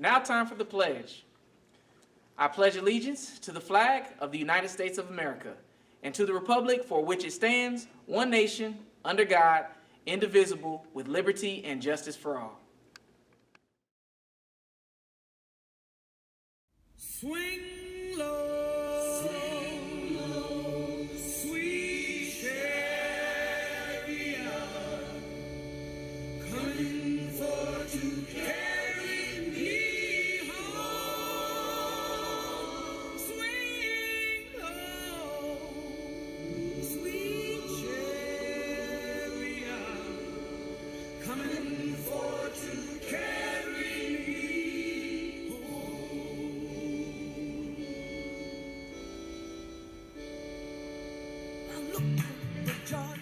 Now time for the pledge. I pledge allegiance to the flag of the United States of America and to the republic for which it stands, one nation, under God, indivisible, with liberty and justice for all. Swing low, sweet chariot, coming for to carry me home. Swing low, sweet chariot, coming for to carry me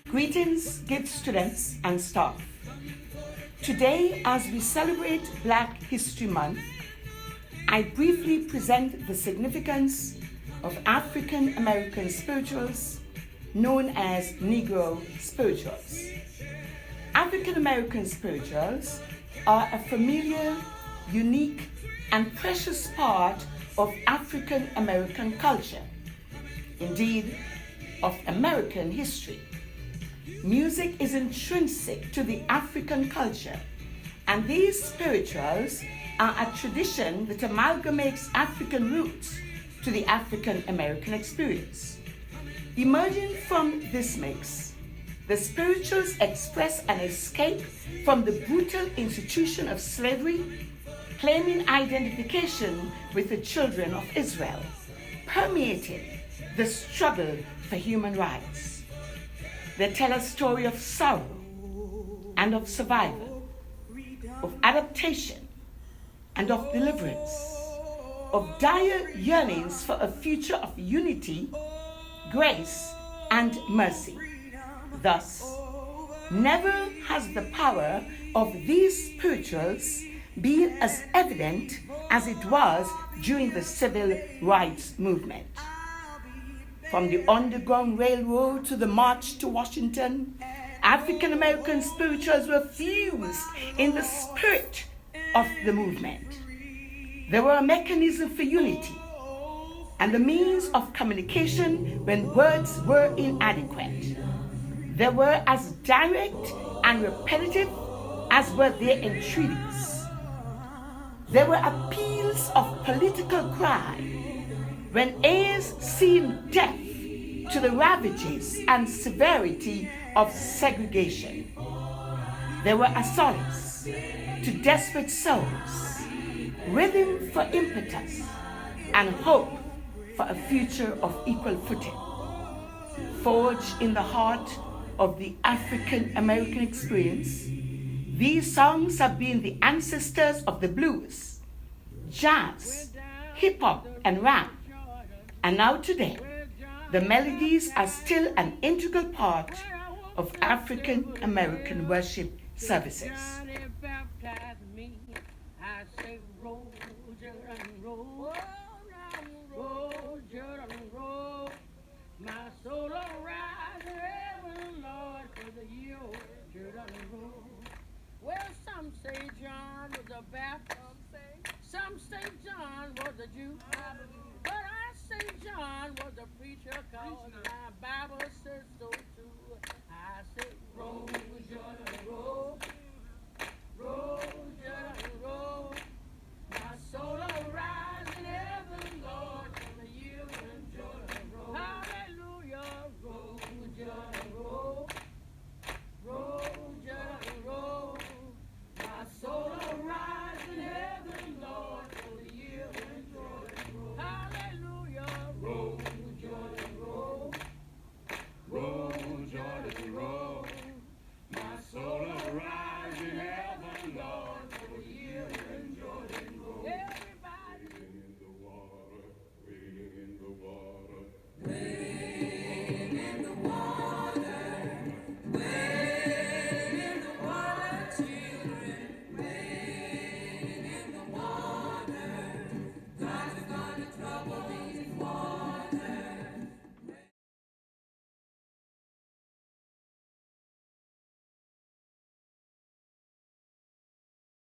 Greetings, GIFT students and staff. Today, as we celebrate Black History Month, I briefly present the significance of African American spirituals known as Negro spirituals. African American spirituals are a familiar, unique, and precious part of African American culture, indeed, of American history. Music is intrinsic to the African culture, and these spirituals are a tradition that amalgamates African roots to the African American experience. Emerging from this mix, the spirituals express an escape from the brutal institution of slavery, claiming identification with the children of Israel, permeating the struggle for human rights. They tell a story of sorrow and of survival, of adaptation and of deliverance, of dire yearnings for a future of unity, grace, and mercy. Thus, never has the power of these spirituals been as evident as it was during the civil rights movement. From the Underground Railroad to the March to Washington, African American spirituals were fused in the spirit of the movement. They were a mechanism for unity and the means of communication when words were inadequate. They were as direct and repetitive as were their entreaties. They were appeals of political cry when ears seemed deaf to the ravages and severity of segregation. They were a solace to desperate souls, rhythm for impetus, and hope for a future of equal footing. Forged in the heart of the African American experience, these songs have been the ancestors of the blues, jazz, hip hop, and rap. And now today, the melodies are still an integral part of African American worship services. Well, some say John was a Baptist, some say John was a Jew, but I say John was a preacher, cause my Bible says